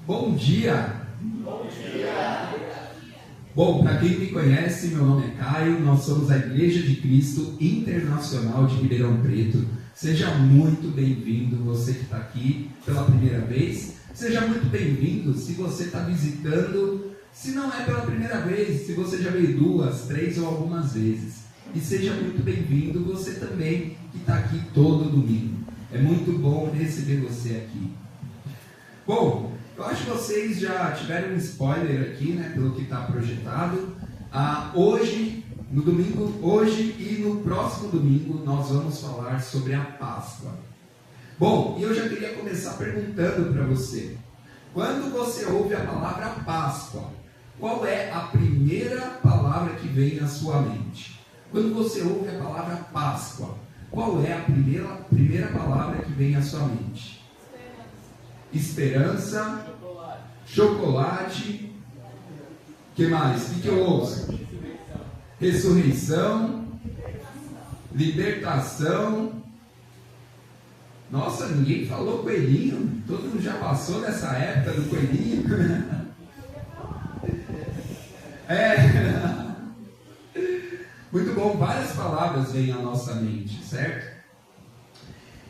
Bom dia! Bom dia! Bom, para quem me conhece, meu nome é Caio, nós somos a Igreja de Cristo Internacional de Ribeirão Preto. Seja muito bem-vindo, você que está aqui pela primeira vez. Seja muito bem-vindo se você está visitando, se não é pela primeira vez, se você já veio 2, 3 ou algumas vezes. E seja muito bem-vindo você também que está aqui todo domingo. É muito bom receber você aqui. Bom, eu acho que vocês já tiveram um spoiler aqui, né, pelo que está projetado. Hoje, no domingo, hoje e no próximo domingo, nós vamos falar sobre a Páscoa. Bom, e eu já queria começar perguntando para você. Quando você ouve a palavra Páscoa, qual é a primeira palavra que vem à sua mente? Quando você ouve a palavra Páscoa, qual é a primeira palavra que vem à sua mente? Esperança, chocolate, que mais? O que eu ouço? Ressurreição, libertação. Nossa, ninguém falou coelhinho. Todo mundo já passou dessa época do coelhinho. Muito bom, várias palavras vêm à nossa mente, certo?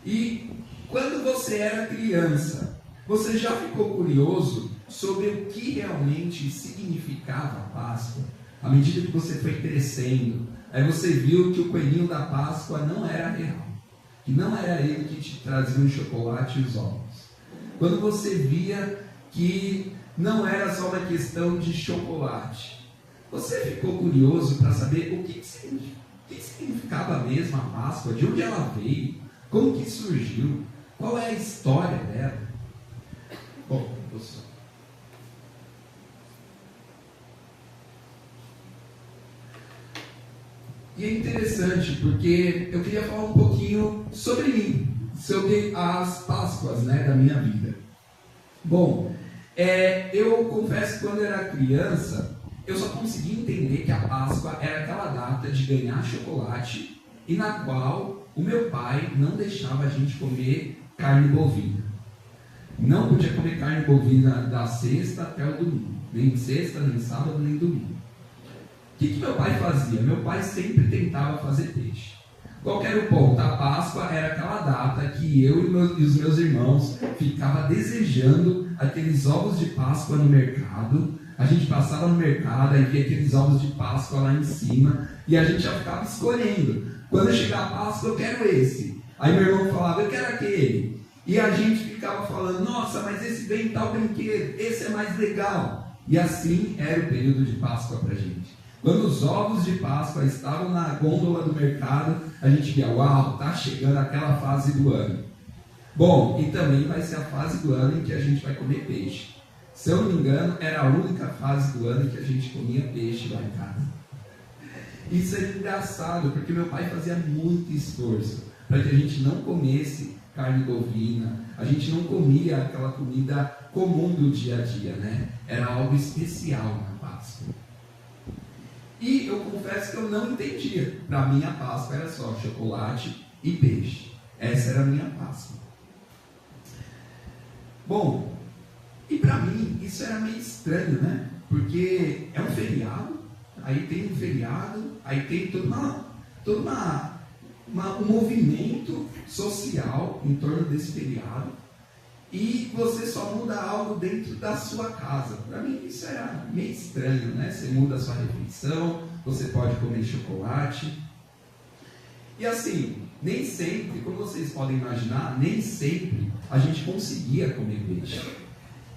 E quando você era criança, você já ficou curioso sobre o que realmente significava a Páscoa? À medida que você foi crescendo, aí você viu que o coelhinho da Páscoa não era real, que não era ele que te trazia o chocolate e os ovos. Quando você via que não era só uma questão de chocolate, você ficou curioso para saber o que significava mesmo a Páscoa, de onde ela veio, como que surgiu, qual é a história dela? Bom, professor. E é interessante porque eu queria falar um pouquinho sobre mim, sobre as Páscoas, né, da minha vida. Bom, eu confesso que quando eu era criança, eu só conseguia entender que a Páscoa era aquela data de ganhar chocolate e na qual o meu pai não deixava a gente comer carne bovina. Não podia comer carne bovina da sexta até o domingo. Nem sexta, nem sábado, nem domingo. O que meu pai fazia? Meu pai sempre tentava fazer peixe. Qual era o ponto? A Páscoa era aquela data que eu e os meus irmãos ficavam desejando aqueles ovos de Páscoa no mercado. A gente passava no mercado e via aqueles ovos de Páscoa lá em cima. E a gente já ficava escolhendo. Quando chegar a Páscoa, eu quero esse. Aí meu irmão falava, eu quero aquele. E a gente ficava falando, nossa, mas esse vem tal brinquedo, esse é mais legal. E assim era o período de Páscoa para a gente. Quando os ovos de Páscoa estavam na gôndola do mercado, a gente via, uau, está chegando aquela fase do ano. Bom, e também vai ser a fase do ano em que a gente vai comer peixe. Se eu não me engano, era a única fase do ano em que a gente comia peixe lá em casa. Isso é engraçado, porque meu pai fazia muito esforço para que a gente não comesse carne bovina, a gente não comia aquela comida comum do dia a dia, né? Era algo especial na Páscoa. E eu confesso que eu não entendia. Para mim a Páscoa era só chocolate e peixe. Essa era a minha Páscoa. Bom, e para mim isso era meio estranho, né? Porque é um feriado, aí tem um feriado, aí tem todo um movimento social em torno desse feriado, e você só muda algo dentro da sua casa. Para mim isso era meio estranho, né? Você muda a sua refeição, você pode comer chocolate. E assim, nem sempre, como vocês podem imaginar, nem sempre a gente conseguia comer peixe.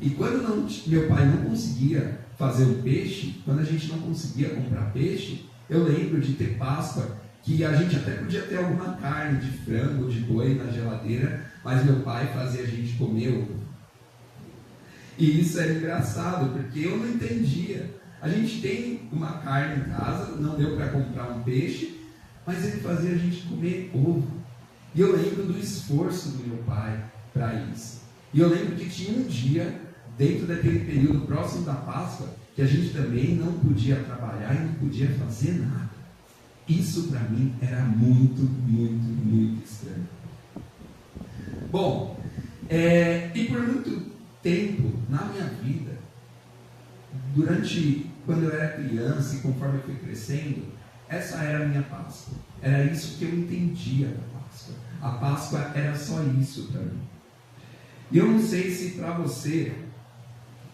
E quando meu pai não conseguia fazer um peixe, quando a gente não conseguia comprar peixe, eu lembro de ter Páscoa, que a gente até podia ter alguma carne de frango, de boi na geladeira, mas meu pai fazia a gente comer ovo. E isso era engraçado, porque eu não entendia. A gente tem uma carne em casa, não deu para comprar um peixe, mas ele fazia a gente comer ovo. E eu lembro do esforço do meu pai para isso. E eu lembro que tinha um dia, dentro daquele período próximo da Páscoa, que a gente também não podia trabalhar e não podia fazer nada. Isso para mim era muito, muito, muito estranho. Bom, e por muito tempo na minha vida, durante quando eu era criança e conforme eu fui crescendo, essa era a minha Páscoa. Era isso que eu entendia da Páscoa. A Páscoa era só isso para mim. E eu não sei se para você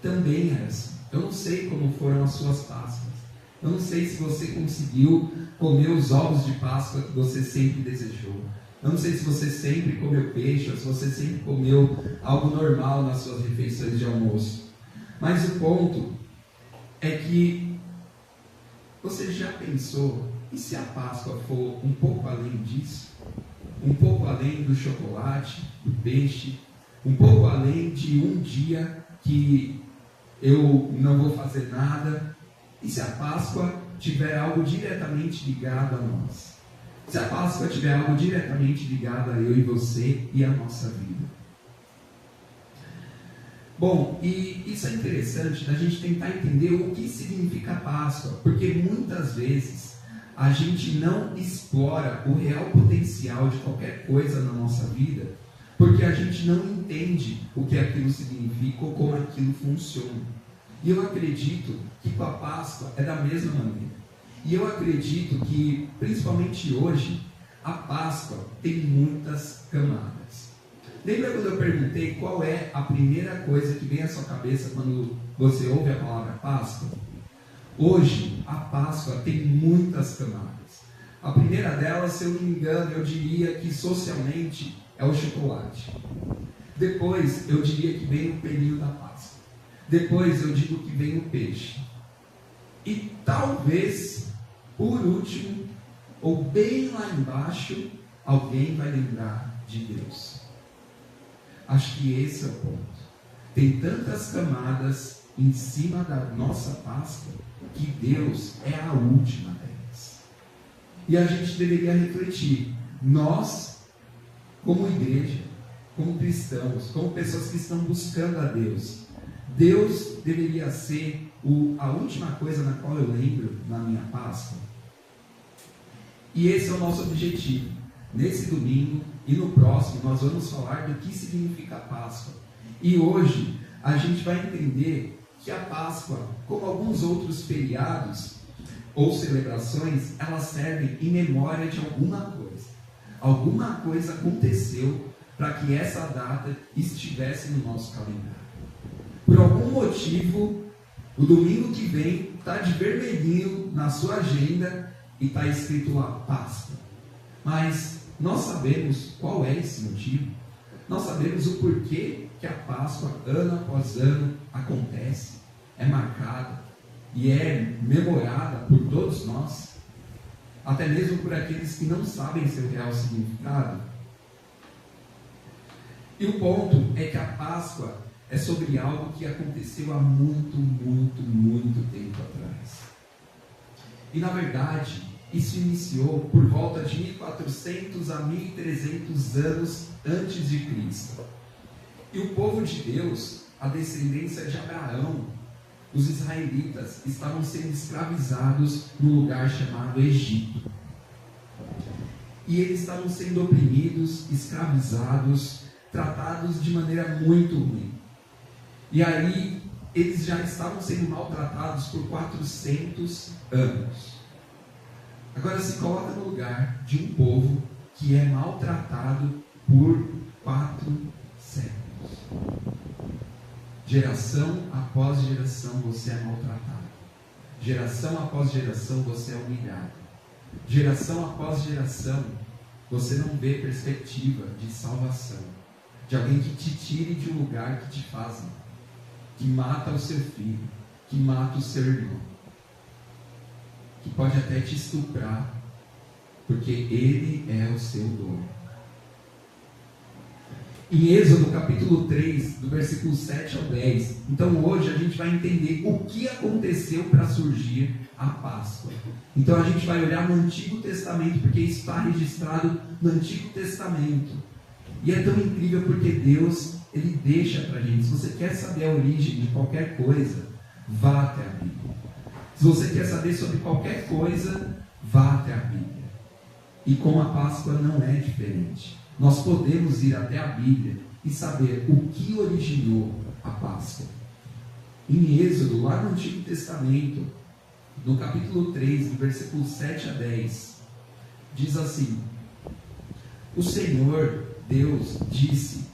também era assim. Eu não sei como foram as suas Páscoas. Eu não sei se você conseguiu comer os ovos de Páscoa que você sempre desejou. Eu não sei se você sempre comeu peixe ou se você sempre comeu algo normal nas suas refeições de almoço. Mas o ponto é que você já pensou, e se a Páscoa for um pouco além disso? Um pouco além do chocolate, do peixe, um pouco além de um dia que eu não vou fazer nada? E se a Páscoa tiver algo diretamente ligado a nós? Se a Páscoa tiver algo diretamente ligado a eu e você e a nossa vida? Bom, e isso é interessante da gente tentar entender o que significa Páscoa, porque muitas vezes a gente não explora o real potencial de qualquer coisa na nossa vida, porque a gente não entende o que aquilo significa ou como aquilo funciona. E eu acredito que com a Páscoa é da mesma maneira. E eu acredito que, principalmente hoje, a Páscoa tem muitas camadas. Lembra quando eu perguntei qual é a primeira coisa que vem à sua cabeça quando você ouve a palavra Páscoa? Hoje, a Páscoa tem muitas camadas. A primeira delas, se eu não me engano, eu diria que socialmente é o chocolate. Depois, eu diria que vem o período da Páscoa. Depois, eu digo que vem o peixe. E talvez, por último, ou bem lá embaixo, alguém vai lembrar de Deus. Acho que esse é o ponto. Tem tantas camadas em cima da nossa Páscoa que Deus é a última delas. E a gente deveria refletir. Nós, como igreja, como cristãos, como pessoas que estão buscando a Deus, Deus deveria ser a última coisa na qual eu lembro na minha Páscoa. E esse é o nosso objetivo. Nesse domingo e no próximo nós vamos falar do que significa a Páscoa. E hoje a gente vai entender que a Páscoa, como alguns outros feriados ou celebrações, elas servem em memória de alguma coisa. Alguma coisa aconteceu para que essa data estivesse no nosso calendário. Por algum motivo, o domingo que vem está de vermelhinho na sua agenda e está escrito lá Páscoa. Mas nós sabemos qual é esse motivo. Nós sabemos o porquê que a Páscoa, ano após ano, acontece, é marcada e é memorada por todos nós, até mesmo por aqueles que não sabem seu real significado. E o ponto é que a Páscoa é sobre algo que aconteceu há muito, muito, muito tempo atrás. E na verdade, isso iniciou por volta de 1400 a 1300 anos antes de Cristo. E o povo de Deus, a descendência de Abraão, os israelitas, estavam sendo escravizados num lugar chamado Egito. E eles estavam sendo oprimidos, escravizados, tratados de maneira muito ruim. E aí, eles já estavam sendo maltratados por 400 anos. Agora se coloca no lugar de um povo que é maltratado por 4 séculos. Geração após geração você é maltratado. Geração após geração você é humilhado. Geração após geração você não vê perspectiva de salvação. De alguém que te tire de um lugar que te faz mal, que mata o seu filho, que mata o seu irmão, que pode até te estuprar, porque ele é o seu dono. Em Êxodo capítulo 3, do versículo 7 ao 10, então hoje a gente vai entender o que aconteceu para surgir a Páscoa. Então a gente vai olhar no Antigo Testamento, porque isso está registrado no Antigo Testamento. E é tão incrível porque Deus, Ele deixa para a gente. Se você quer saber a origem de qualquer coisa, vá até a Bíblia. Se você quer saber sobre qualquer coisa, vá até a Bíblia. E com a Páscoa não é diferente. Nós podemos ir até a Bíblia e saber o que originou a Páscoa. Em Êxodo, lá no Antigo Testamento, no capítulo 3, do versículo 7 a 10, diz assim: o Senhor Deus disse: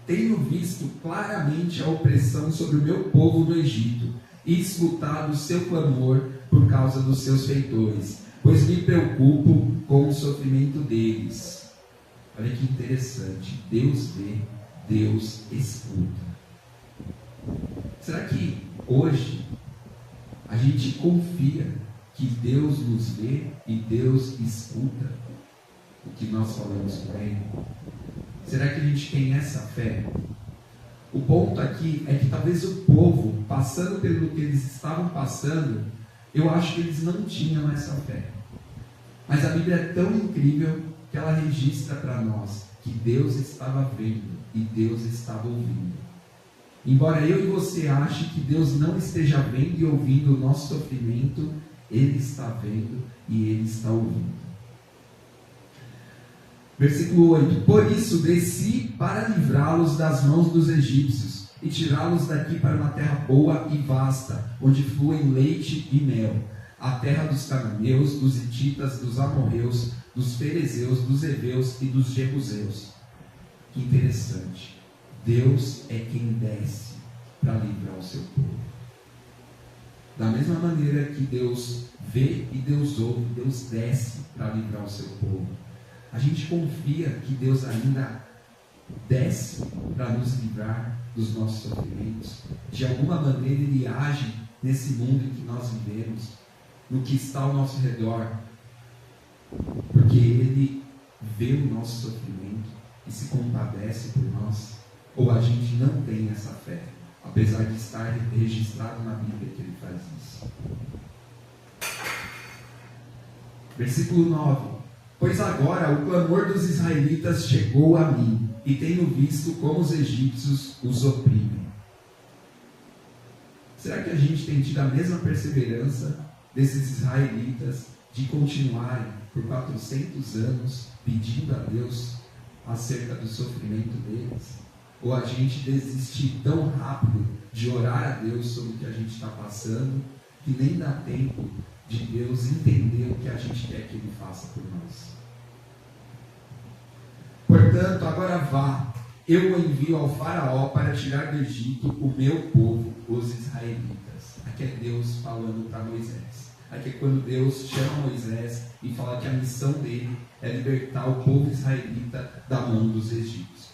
tenho visto claramente a opressão sobre o meu povo no Egito e escutado o seu clamor por causa dos seus feitores, pois me preocupo com o sofrimento deles. Olha que interessante, Deus vê, Deus escuta. Será que hoje a gente confia que Deus nos vê e Deus escuta o que nós falamos com Ele? Será que a gente tem essa fé? O ponto aqui é que talvez o povo, passando pelo que eles estavam passando, eu acho que eles não tinham essa fé. Mas a Bíblia é tão incrível que ela registra para nós que Deus estava vendo e Deus estava ouvindo. Embora eu e você ache que Deus não esteja vendo e ouvindo o nosso sofrimento, Ele está vendo e Ele está ouvindo. Versículo 8: por isso desci para livrá-los das mãos dos egípcios e tirá-los daqui para uma terra boa e vasta, onde fluem leite e mel, a terra dos cananeus, dos hititas, dos amorreus, dos ferezeus, dos heveus e dos jebuseus. Que interessante, Deus é quem desce para livrar o seu povo. Da mesma maneira que Deus vê e Deus ouve, Deus desce para livrar o seu povo. A gente confia que Deus ainda desce para nos livrar dos nossos sofrimentos. De alguma maneira Ele age nesse mundo em que nós vivemos, no que está ao nosso redor, porque Ele vê o nosso sofrimento e se compadece por nós. Ou a gente não tem essa fé, apesar de estar registrado na Bíblia que Ele faz isso. Versículo 9: pois agora o clamor dos israelitas chegou a mim, e tenho visto como os egípcios os oprimem. Será que a gente tem tido a mesma perseverança desses israelitas de continuarem por 400 anos pedindo a Deus acerca do sofrimento deles? Ou a gente desistir tão rápido de orar a Deus sobre o que a gente está passando, que nem dá tempo de Deus entender o que a gente quer que Ele faça por nós? Portanto, agora vá, eu o envio ao faraó para tirar do Egito o meu povo, os israelitas. Aqui é Deus falando para Moisés. Aqui é quando Deus chama Moisés e fala que a missão dele é libertar o povo israelita da mão dos egípcios.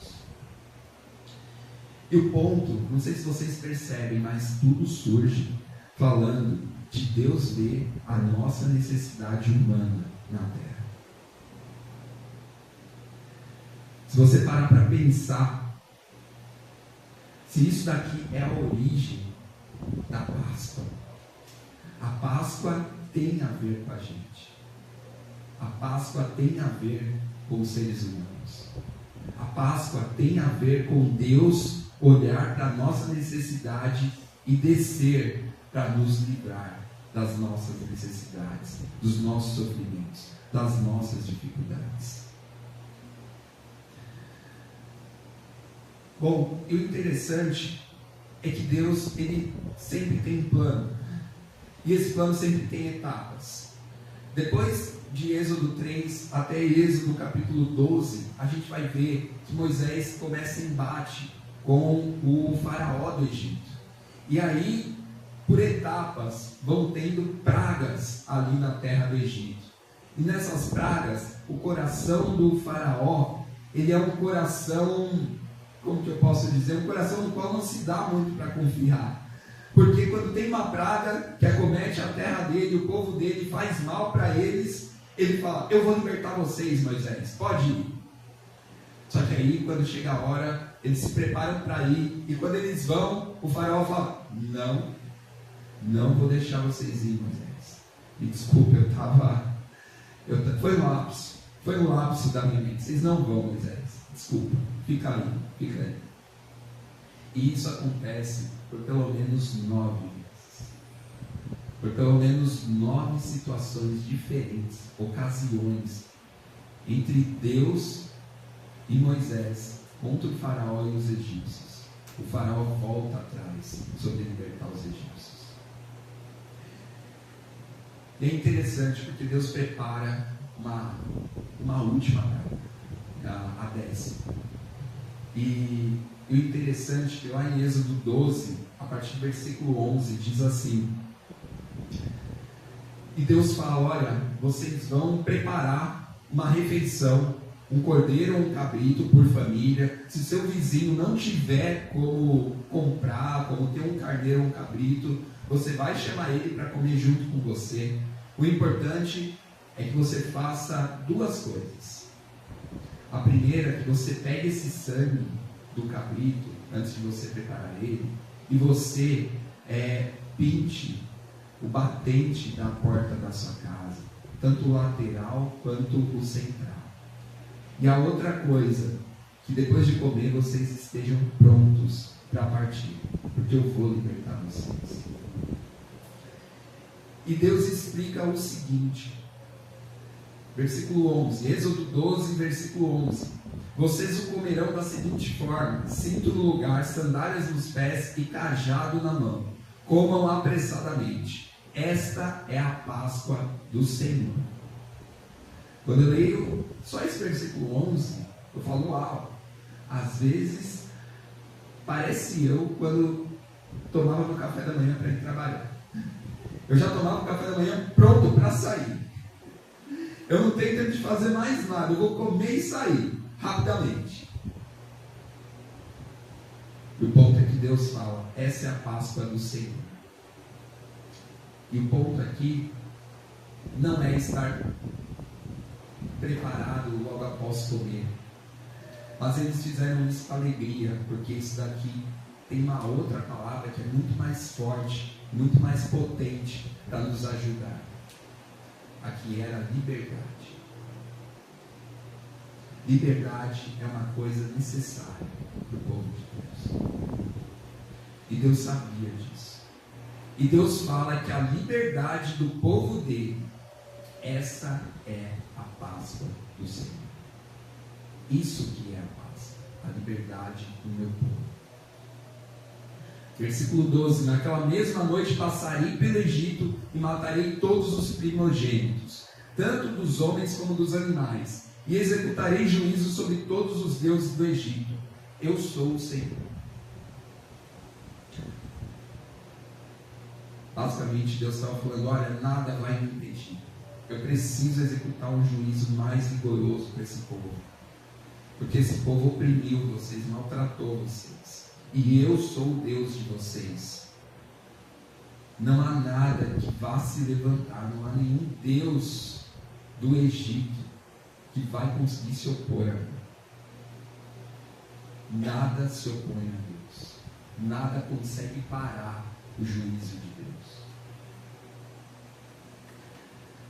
E o ponto, não sei se vocês percebem, mas tudo surge falando de Deus ver a nossa necessidade humana na terra. Se você parar para pensar, se isso daqui é a origem da Páscoa, a Páscoa tem a ver com a gente. A Páscoa tem a ver com os seres humanos. A Páscoa tem a ver com Deus olhar para a nossa necessidade e descer para nos livrar das nossas necessidades, dos nossos sofrimentos, das nossas dificuldades. Bom, e o interessante é que Deus, Ele sempre tem um plano. E esse plano sempre tem etapas. Depois de Êxodo 3 até Êxodo capítulo 12, a gente vai ver que Moisés começa embate com o faraó do Egito. E aí, por etapas, vão tendo pragas ali na terra do Egito. E nessas pragas, o coração do faraó, ele é um coração, como que eu posso dizer, um coração no qual não se dá muito para confiar. Porque quando tem uma praga que acomete a terra dele, o povo dele faz mal para eles, ele fala: eu vou libertar vocês, Moisés, pode ir. Só que aí, quando chega a hora, eles se preparam para ir, e quando eles vão, o faraó fala: não vou deixar vocês ir, Moisés. Me desculpe, foi um lapso da minha mente. Vocês não vão, Moisés. Desculpa, fica aí. E isso acontece por pelo menos 9 vezes. Por pelo menos 9 situações diferentes, ocasiões, entre Deus e Moisés, contra o faraó e os egípcios. o faraó volta atrás sobre libertar os egípcios. E é interessante porque Deus prepara uma última praga, a 10ª. E o interessante é que lá em Êxodo 12, a partir do versículo 11, diz assim: e Deus fala, olha, vocês vão preparar uma refeição, um cordeiro ou um cabrito por família. Se seu vizinho não tiver como comprar, como ter um carneiro ou um cabrito, você vai chamar ele para comer junto com você. O importante é que você faça duas coisas. A primeira é que você pegue esse sangue do cabrito, antes de você preparar ele, e você pinte o batente da porta da sua casa, tanto o lateral quanto o central. E a outra coisa, que depois de comer vocês estejam prontos para partir, porque eu vou libertar vocês. E Deus explica o seguinte, versículo 11, Êxodo 12, versículo 11: vocês o comerão da seguinte forma: cinto no lugar, sandálias nos pés e cajado na mão. Comam apressadamente. Esta é a Páscoa do Senhor. Quando eu leio só esse versículo 11, eu falo, uau, às vezes parece eu quando tomava meu café da manhã para ir trabalhar. Eu já tomava o café da manhã pronto para sair. Eu não tenho tempo de fazer mais nada, eu vou comer e sair rapidamente. E o ponto é que Deus fala, essa é a Páscoa do Senhor. E o ponto aqui não é estar preparado logo após comer, mas eles fizeram isso com alegria, porque isso daqui tem uma outra palavra que é muito mais forte, muito mais potente para nos ajudar. Aqui era liberdade. Liberdade é uma coisa necessária para o povo de Deus. E Deus sabia disso. E Deus fala que a liberdade do povo dele, essa é a Páscoa do Senhor. Isso que é a Páscoa, a liberdade do meu povo. Versículo 12: naquela mesma noite passarei pelo Egito e matarei todos os primogênitos, tanto dos homens como dos animais, e executarei juízo sobre todos os deuses do Egito. Eu sou o Senhor. Basicamente, Deus estava falando, olha, nada vai me impedir. Eu preciso executar um juízo mais rigoroso para esse povo. Porque esse povo oprimiu vocês, maltratou vocês. E eu sou o Deus de vocês. Não há nada que vá se levantar, não há nenhum Deus do Egito que vai conseguir se opor a mim. Nada se opõe a Deus. Nada consegue parar o juízo de Deus.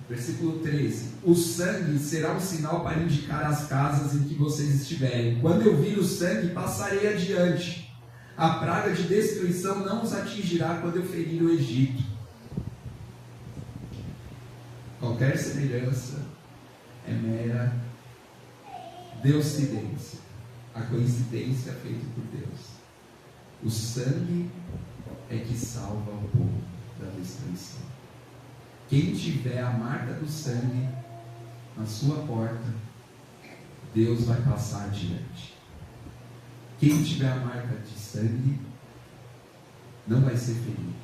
Versículo 13: o sangue será um sinal para indicar as casas em que vocês estiverem. Quando eu vir o sangue, passarei adiante. A praga de destruição não os atingirá quando eu ferir o Egito. Qualquer semelhança é mera deuscidência. A coincidência é feita por Deus. O sangue é que salva o povo da destruição. Quem tiver a marca do sangue na sua porta, Deus vai passar adiante. Quem tiver a marca de sangue não vai ser ferido.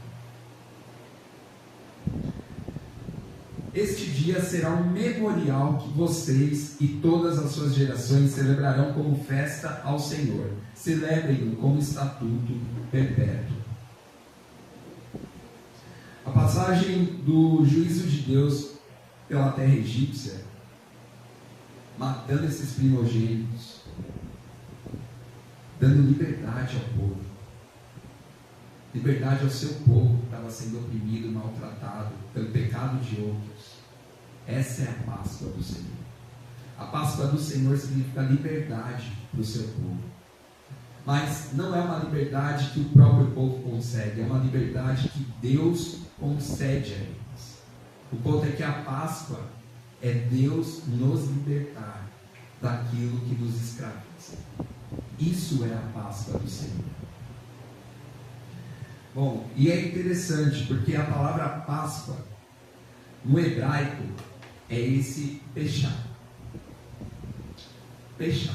Este dia será um memorial que vocês e todas as suas gerações celebrarão como festa ao Senhor. Celebrem-no como estatuto perpétuo. A passagem do juízo de Deus pela terra egípcia, matando esses primogênitos, dando liberdade ao povo, liberdade ao seu povo que estava sendo oprimido, maltratado pelo pecado de outros. Essa é a Páscoa do Senhor. A Páscoa do Senhor significa liberdade para o seu povo. Mas não é uma liberdade que o próprio povo consegue, é uma liberdade que Deus concede a eles. O ponto é que a Páscoa é Deus nos libertar daquilo que nos escraviza. Isso é a Páscoa do Senhor. Bom, e é interessante porque a palavra Páscoa no hebraico é esse pechá. Pechá.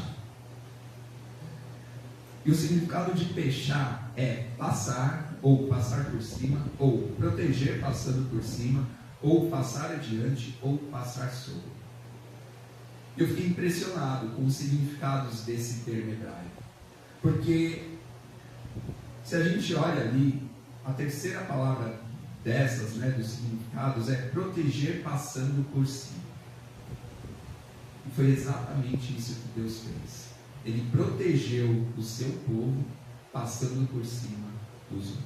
E o significado de pechá é passar, ou passar por cima, ou proteger passando por cima, ou passar adiante, ou passar sobre. Eu fiquei impressionado com os significados desse termo hebraico. Porque se a gente olha ali, a terceira palavra dessas, dos significados, é proteger passando por cima. E foi exatamente isso que Deus fez. Ele protegeu o seu povo passando por cima dos outros.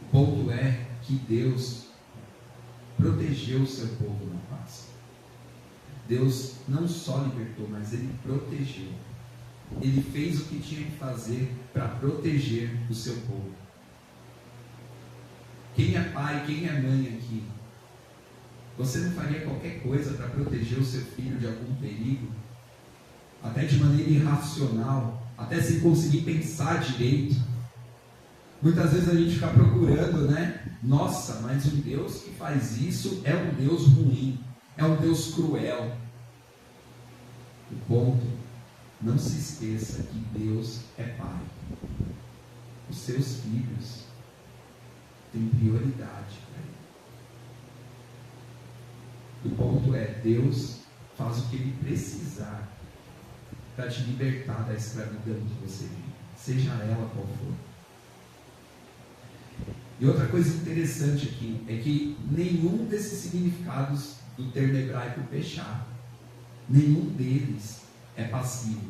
O ponto é que Deus protegeu o seu povo na Páscoa. Deus não só libertou, mas Ele protegeu. Ele fez o que tinha que fazer para proteger o seu povo. Quem é pai, quem é mãe aqui? Você não faria qualquer coisa para proteger o seu filho de algum perigo? Até de maneira irracional, até sem conseguir pensar direito. Muitas vezes a gente fica procurando, Nossa, mas um Deus que faz isso é um Deus ruim, é um Deus cruel. O ponto, não se esqueça que Deus é Pai. Os seus filhos têm prioridade para Ele. O ponto é, Deus faz o que Ele precisar para te libertar da escravidão que você vive, seja ela qual for. E outra coisa interessante aqui é que nenhum desses significados do termo hebraico pechá, nenhum deles é passivo.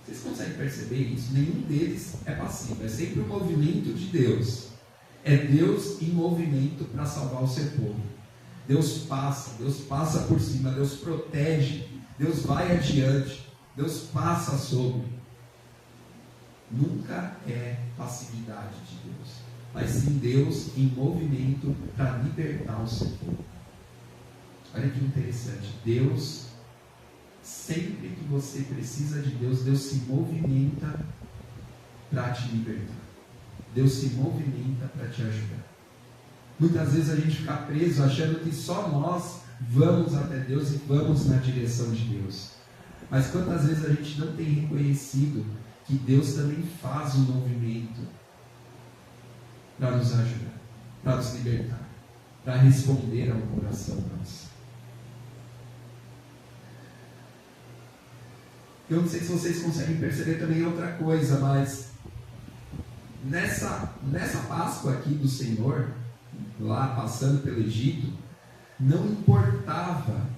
Vocês conseguem perceber isso? Nenhum deles é passivo, é sempre um movimento de Deus. É Deus em movimento para salvar o seu povo. Deus passa por cima, Deus protege, Deus vai adiante, Deus passa sobre. Nunca é passividade de Deus, mas sim Deus em movimento para libertar o seu povo. Olha que interessante, Deus, sempre que você precisa de Deus, Deus se movimenta para te libertar. Deus se movimenta para te ajudar. Muitas vezes a gente fica preso achando que só nós vamos até Deus e vamos na direção de Deus. Mas quantas vezes a gente não tem reconhecido que Deus também faz um movimento para nos ajudar, para nos libertar, para responder a uma oração nossa. Eu não sei se vocês conseguem perceber também outra coisa, mas nessa Páscoa aqui do Senhor, lá passando pelo Egito, não importava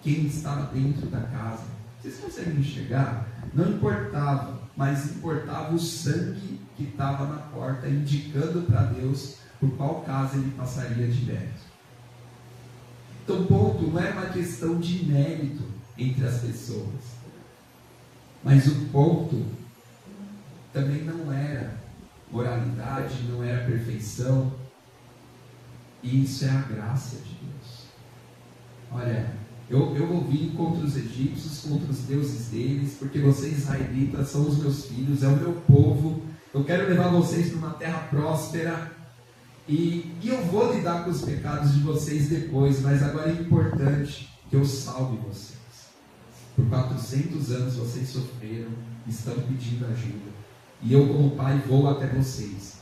quem estava dentro da casa. Vocês conseguem enxergar? Não importava, mas importava o sangue que estava na porta, indicando para Deus por qual casa ele passaria direto. Então, ponto, não é uma questão de mérito entre as pessoas, mas o ponto também não era moralidade, não era perfeição. E isso é a graça de Deus. Olha, eu vou vir contra os egípcios, contra os deuses deles, porque vocês israelitas são os meus filhos, é o meu povo. Eu quero levar vocês para uma terra próspera. E eu vou lidar com os pecados de vocês depois, mas agora é importante que eu salve vocês. Por 400 anos vocês sofreram, estão pedindo ajuda. E eu, como pai, vou até vocês.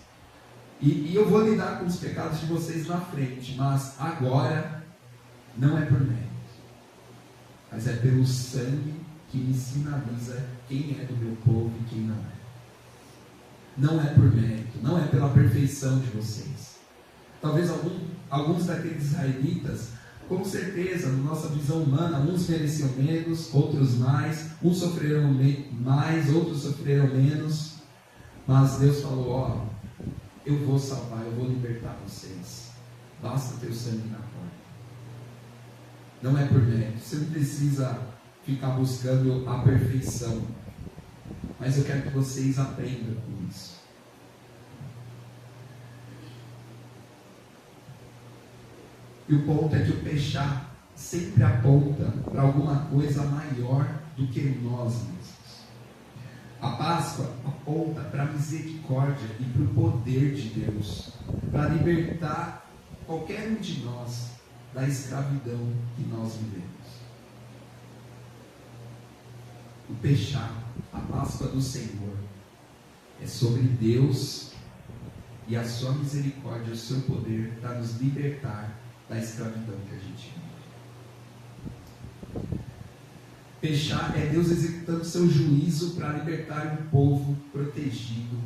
E eu vou lidar com os pecados de vocês na frente, mas agora não é por mérito, mas é pelo sangue que me sinaliza quem é do meu povo e quem não é. Não é por mérito, não é pela perfeição de vocês. Talvez alguns daqueles israelitas, com certeza, na nossa visão humana, uns mereciam menos, outros mais, uns sofreram mais, outros sofreram menos, mas Deus falou, eu vou salvar, eu vou libertar vocês. Basta ter o sangue na porta. Não é por mérito. Você não precisa ficar buscando a perfeição. Mas eu quero que vocês aprendam com isso. E o ponto é que o pechá sempre aponta para alguma coisa maior do que nós mesmos. A Páscoa aponta para a misericórdia e para o poder de Deus, para libertar qualquer um de nós da escravidão que nós vivemos. O Peshá, a Páscoa do Senhor, é sobre Deus e a sua misericórdia, o seu poder para nos libertar da escravidão que a gente vive. Peshá é Deus executando seu juízo para libertar um povo protegido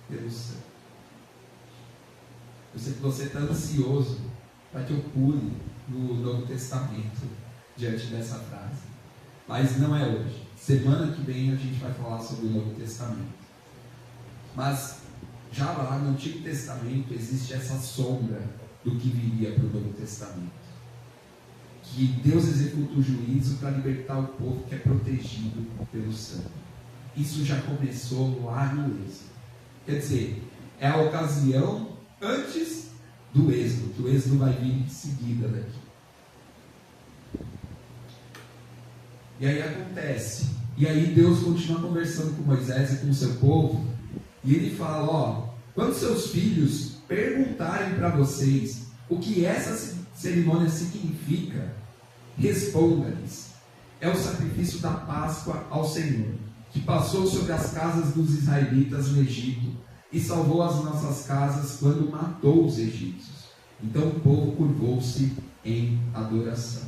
pelo sangue. Eu sei que você está ansioso para que eu pule no Novo Testamento diante dessa frase, mas não é hoje. Semana que vem a gente vai falar sobre o Novo Testamento. Mas já lá no Antigo Testamento existe essa sombra do que viria para o Novo Testamento. Que Deus executa o juízo para libertar o povo que é protegido pelo sangue. Isso já começou lá no Êxodo. Quer dizer, é a ocasião antes do Êxodo, que o Êxodo vai vir em seguida daqui. E aí acontece. E aí Deus continua conversando com Moisés e com o seu povo. E ele fala, quando seus filhos perguntarem para vocês o que essa cerimônia significa, responda-lhes: é o sacrifício da Páscoa ao Senhor, que passou sobre as casas dos israelitas no Egito e salvou as nossas casas quando matou os egípcios. Então o povo curvou-se em adoração.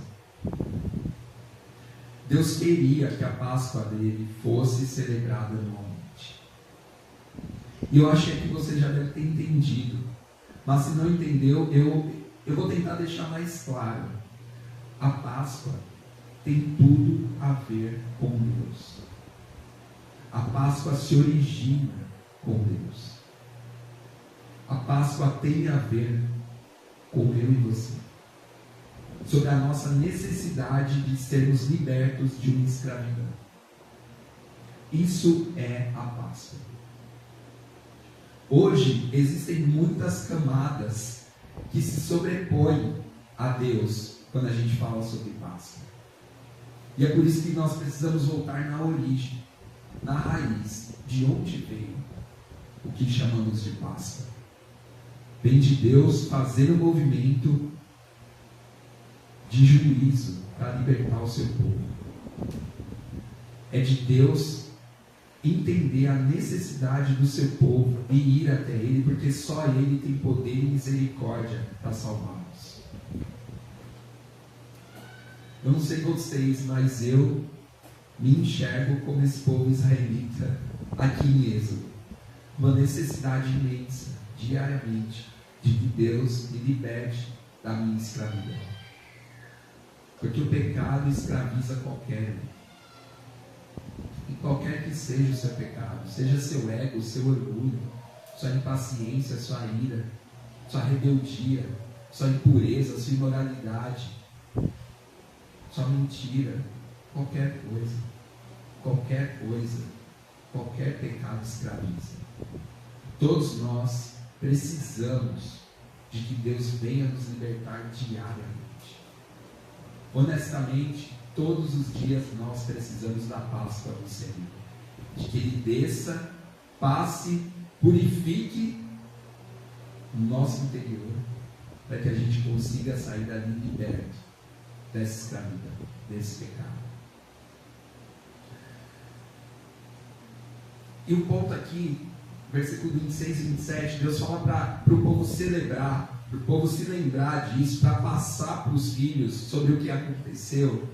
Deus queria que a Páscoa dele fosse celebrada anualmente. E eu achei que você já deve ter entendido. Mas se não entendeu, eu vou tentar deixar mais claro. A Páscoa tem tudo a ver com Deus. A Páscoa se origina com Deus. A Páscoa tem a ver com eu e você. Sobre a nossa necessidade de sermos libertos de uma escravidão. Isso é a Páscoa. Hoje existem muitas camadas que se sobrepõem a Deus quando a gente fala sobre Páscoa. E é por isso que nós precisamos voltar na origem, na raiz, de onde veio o que chamamos de Páscoa. Vem de Deus fazer um movimento de juízo para libertar o seu povo. É de Deus entender a necessidade do seu povo e ir até Ele, porque só Ele tem poder e misericórdia para salvá-los. Eu não sei vocês, mas eu me enxergo como esse povo israelita aqui em Êxodo. Uma necessidade imensa, diariamente, de que Deus me liberte da minha escravidão. Porque o pecado escraviza qualquer um. E qualquer que seja o seu pecado, seja seu ego, seu orgulho, sua impaciência, sua ira, sua rebeldia, sua impureza, sua imoralidade, sua mentira, qualquer coisa, qualquer pecado escraviza. Todos nós precisamos de que Deus venha nos libertar diariamente. Honestamente, todos os dias nós precisamos da Páscoa do Senhor, de que Ele desça, passe, purifique o nosso interior, para que a gente consiga sair dali liberto dessa escravidão, desse pecado. E o ponto aqui, versículo 26 e 27, Deus fala para o povo celebrar, para o povo se lembrar disso, para passar para os filhos sobre o que aconteceu,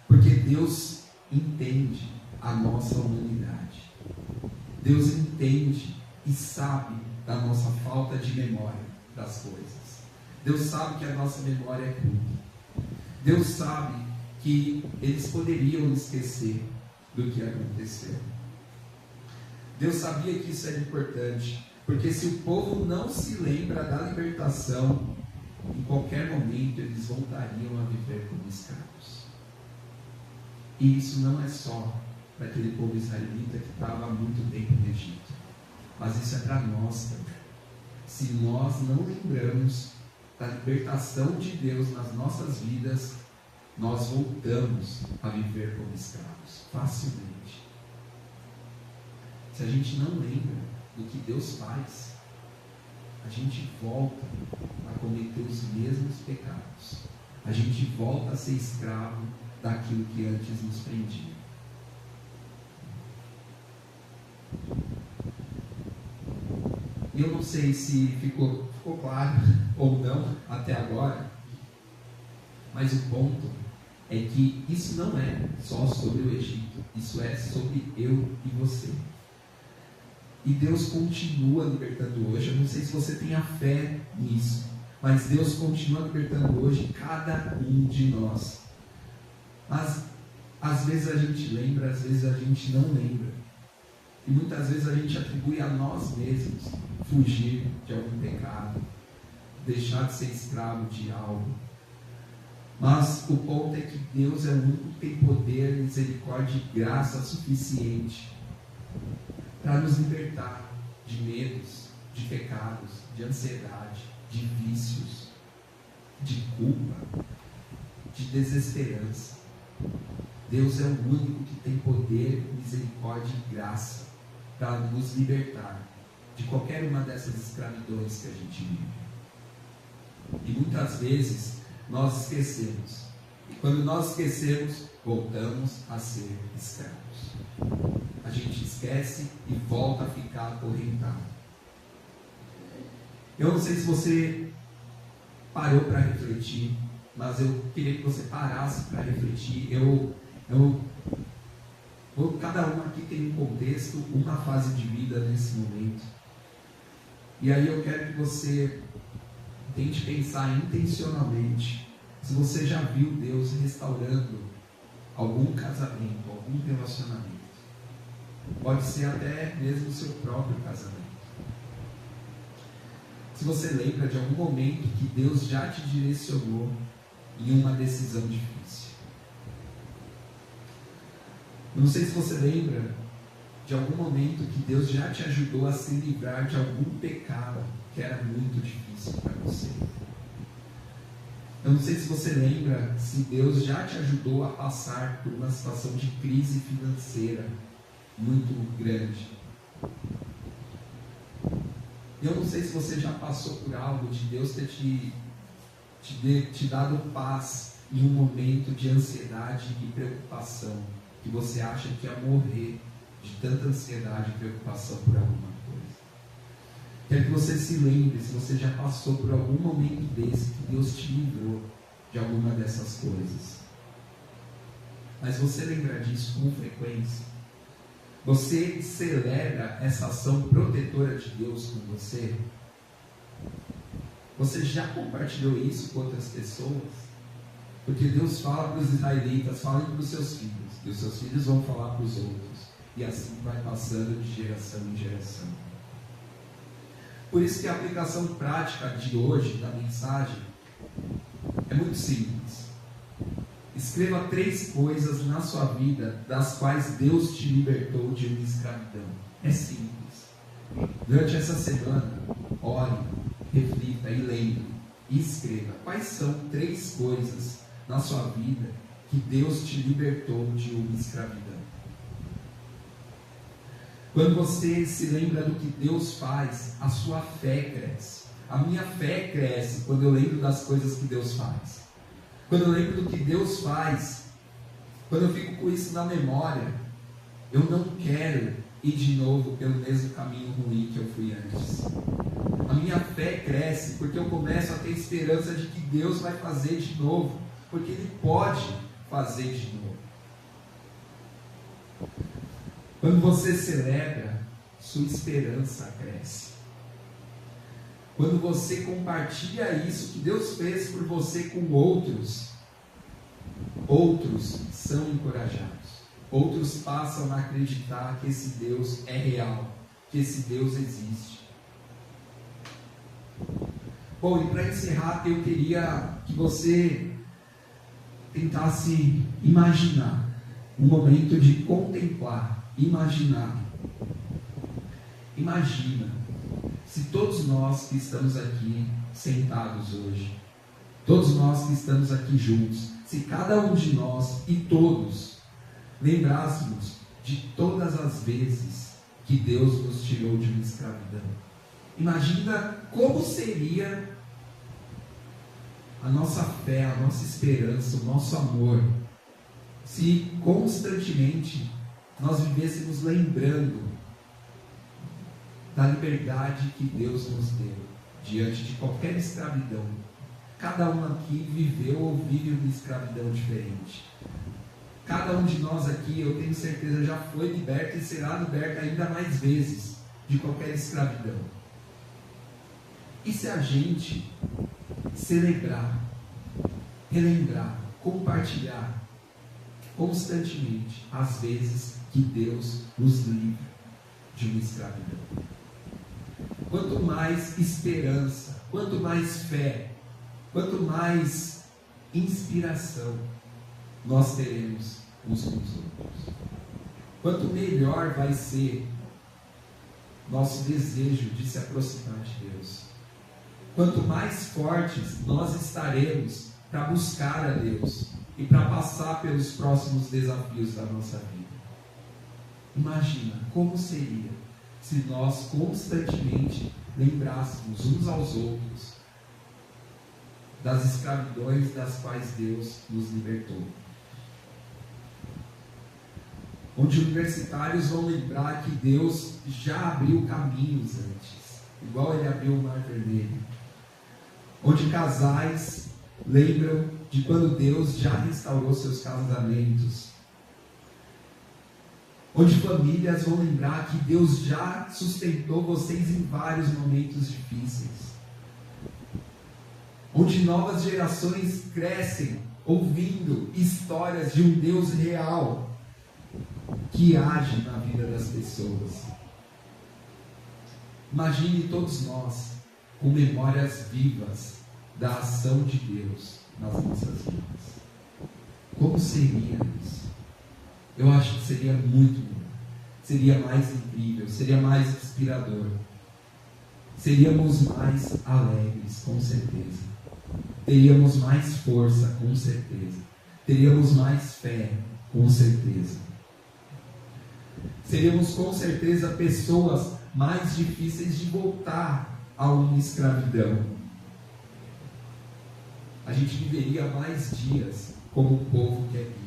porque Deus entende a nossa humanidade. Deus entende e sabe da nossa falta de memória das coisas. Deus sabe que a nossa memória é curta. Deus sabe que eles poderiam esquecer do que aconteceu. Deus sabia que isso era importante, porque se o povo não se lembra da libertação, em qualquer momento eles voltariam a viver como escravos. E isso não é só para aquele povo israelita que estava há muito tempo no Egito, mas isso é para nós também. Se nós não lembramos da libertação de Deus nas nossas vidas, nós voltamos a viver como escravos, facilmente. se a gente não lembra do que Deus faz, a gente volta a cometer os mesmos pecados. A gente volta a ser escravo daquilo que antes nos prendia. E eu não sei se ficou claro ou não até agora, mas o ponto é que isso não é só sobre o Egito, isso é sobre eu e você. E Deus continua libertando hoje. Eu não sei se você tem a fé nisso, mas Deus continua libertando hoje cada um de nós. Mas às vezes a gente lembra, às vezes a gente não lembra. E muitas vezes a gente atribui a nós mesmos fugir de algum pecado, deixar de ser escravo de algo. Mas o ponto é que Deus é o único que tem poder, misericórdia e graça suficiente para nos libertar de medos, de pecados, de ansiedade, de vícios, de culpa, de desesperança. Deus é o único que tem poder, misericórdia e graça para nos libertar de qualquer uma dessas escravidões que a gente vive. E muitas vezes nós esquecemos. E quando nós esquecemos, voltamos a ser escravos. A gente esquece e volta a ficar acorrentado. Eu não sei se você parou para refletir, mas eu queria que você parasse para refletir. Cada um aqui tem um contexto, uma fase de vida nesse momento. E aí eu quero que você tente pensar intencionalmente se você já viu Deus restaurando algum casamento, algum relacionamento. Pode ser até mesmo o seu próprio casamento. Se você lembra de algum momento que Deus já te direcionou em uma decisão difícil. Eu não sei se você lembra de algum momento que Deus já te ajudou a se livrar de algum pecado que era muito difícil para você. Eu não sei se você lembra se Deus já te ajudou a passar por uma situação de crise financeira muito grande. Eu não sei se você já passou por algo de Deus ter te dado paz em um momento de ansiedade e preocupação, que você acha que ia morrer de tanta ansiedade e preocupação por alguma coisa. Quero que você se lembre, se você já passou por algum momento desse, que Deus te livrou de alguma dessas coisas. Mas você lembra disso com frequência? Você celebra essa ação protetora de Deus com você? Você já compartilhou isso com outras pessoas? Porque Deus fala para os israelitas, falem para os seus filhos, e os seus filhos vão falar para os outros. E assim vai passando de geração em geração. Por isso que a aplicação prática de hoje, da mensagem, é muito simples. Escreva 3 coisas na sua vida das quais Deus te libertou de uma escravidão. É simples. Durante essa semana, ore, reflita e lembre. E escreva quais são 3 coisas na sua vida que Deus te libertou de uma escravidão. Quando você se lembra do que Deus faz, a sua fé cresce. A minha fé cresce quando eu lembro das coisas que Deus faz. Quando eu lembro do que Deus faz, quando eu fico com isso na memória, eu não quero ir de novo pelo mesmo caminho ruim que eu fui antes. A minha fé cresce porque eu começo a ter esperança de que Deus vai fazer de novo, porque Ele pode fazer de novo. Quando você celebra, sua esperança cresce. Quando você compartilha isso que Deus fez por você com outros, outros são encorajados. Outros passam a acreditar que esse Deus é real, que esse Deus existe. Bom, e para encerrar, eu queria que você tentasse imaginar um momento de contemplar, imaginar. Imagina se todos nós que estamos aqui sentados hoje, todos nós que estamos aqui juntos, se cada um de nós e todos lembrássemos de todas as vezes que Deus nos tirou de uma escravidão. Imagina como seria a nossa fé, a nossa esperança, o nosso amor, se constantemente nós vivêssemos lembrando da liberdade que Deus nos deu diante de qualquer escravidão. Cada um aqui viveu ou vive uma escravidão diferente. Cada um de nós aqui, eu tenho certeza, já foi liberto e será liberto ainda mais vezes de qualquer escravidão. E se a gente celebrar, relembrar, compartilhar constantemente as vezes que Deus nos livra de uma escravidão? Quanto mais esperança, quanto mais fé, quanto mais inspiração nós teremos uns com os outros, quanto melhor vai ser nosso desejo de se aproximar de Deus, quanto mais fortes nós estaremos para buscar a Deus e para passar pelos próximos desafios da nossa vida. Imagina como seria se nós constantemente lembrássemos uns aos outros das escravidões das quais Deus nos libertou. Onde universitários vão lembrar que Deus já abriu caminhos antes, igual Ele abriu o Mar Vermelho. Onde casais lembram de quando Deus já restaurou seus casamentos. Onde famílias vão lembrar que Deus já sustentou vocês em vários momentos difíceis. Onde novas gerações crescem ouvindo histórias de um Deus real que age na vida das pessoas. Imagine todos nós com memórias vivas da ação de Deus nas nossas vidas. Como seria isso? Eu acho que seria muito melhor, seria mais incrível, seria mais inspirador, seríamos mais alegres, com certeza, teríamos mais força, com certeza, teríamos mais fé, com certeza, seríamos com certeza pessoas mais difíceis de voltar a uma escravidão. A gente viveria mais dias como um povo que é vivo.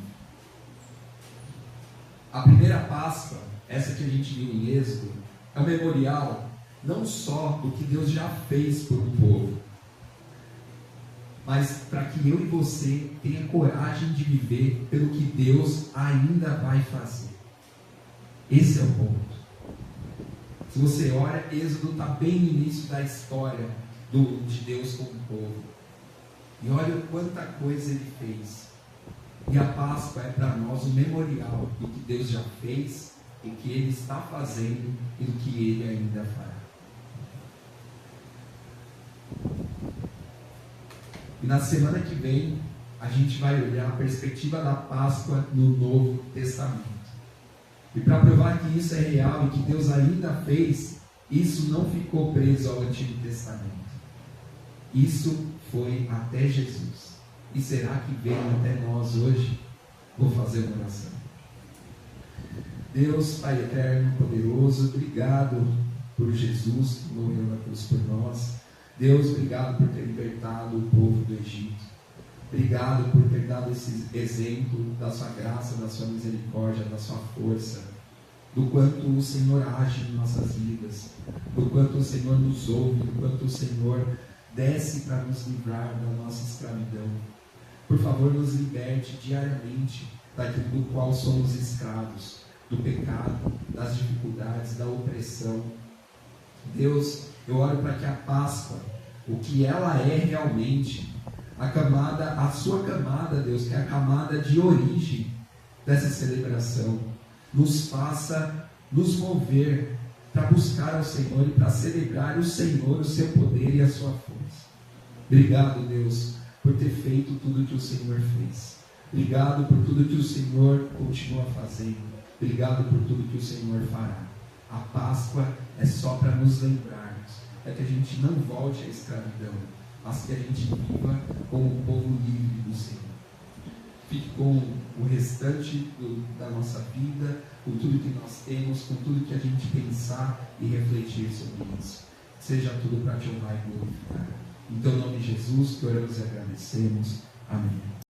A primeira Páscoa, essa que a gente viu em Êxodo, é um memorial não só do que Deus já fez por um povo, mas para que eu e você tenha coragem de viver pelo que Deus ainda vai fazer. Esse é o ponto. Se você olha, Êxodo está bem no início da história de Deus com o povo. E olha quanta coisa Ele fez. E a Páscoa é para nós um memorial do que Deus já fez, e que Ele está fazendo e do que Ele ainda fará. E na semana que vem, a gente vai olhar a perspectiva da Páscoa no Novo Testamento. E para provar que isso é real e que Deus ainda fez, isso não ficou preso ao Antigo Testamento. Isso foi até Jesus. E será que vem até nós hoje? Vou fazer uma oração. Deus, Pai eterno, poderoso, obrigado por Jesus que morreu na cruz por nós. Deus, obrigado por ter libertado o povo do Egito. Obrigado por ter dado esse exemplo da sua graça, da sua misericórdia, da sua força, do quanto o Senhor age em nossas vidas, do quanto o Senhor nos ouve, do quanto o Senhor desce para nos livrar da nossa escravidão. Por favor, nos liberte diariamente daquilo do qual somos escravos, do pecado, das dificuldades, da opressão. Deus, eu oro para que a Páscoa, o que ela é realmente, a sua camada, Deus, que é a camada de origem dessa celebração, nos faça nos mover para buscar ao Senhor e para celebrar o Senhor, o seu poder e a sua força. Obrigado, Deus, por ter feito tudo que o Senhor fez. Obrigado por tudo que o Senhor continua fazendo. Obrigado por tudo que o Senhor fará. A Páscoa é só para nos lembrarmos, é que a gente não volte à escravidão, mas que a gente viva como um povo livre do Senhor. fique com o restante da nossa vida, com tudo que nós temos, com tudo que a gente pensar e refletir sobre isso. Seja tudo para te honrar e glorificar. Em teu nome, Jesus, que oramos e agradecemos. Amém.